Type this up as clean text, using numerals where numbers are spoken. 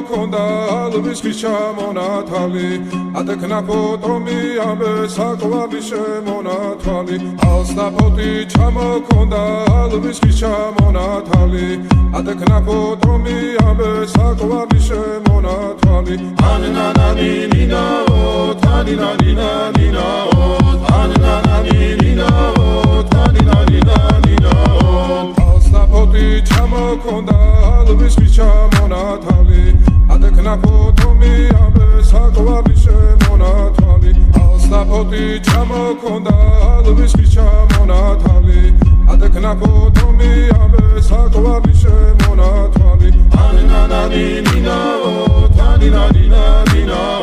ჩამოქონდა ალვის ხის ჩამონათალი ატექნა ფოტომი ამე საკვალი შემონათვალი ალსნაფოთი ჩამოქონდა ალვის ხის ჩამონათალი ატექნა ფოტომი ამე საკვალი შემონათვალი ანანანინინაო თანინანინანინაო ანანანინინაო თანინანინანინაო ალსნაფოთი ჩამოქონდა ალვის ხის ჩამონათალი ატექნა ფოტომი ამე საკვალი შემონათვალი ალსნაფოთი ჩამოქონდა ალვის ხის ჩამონათალი ატექნა ფოტომი ამე საკვალი შემონათვალი ანანანინინაო თანინანინანინაო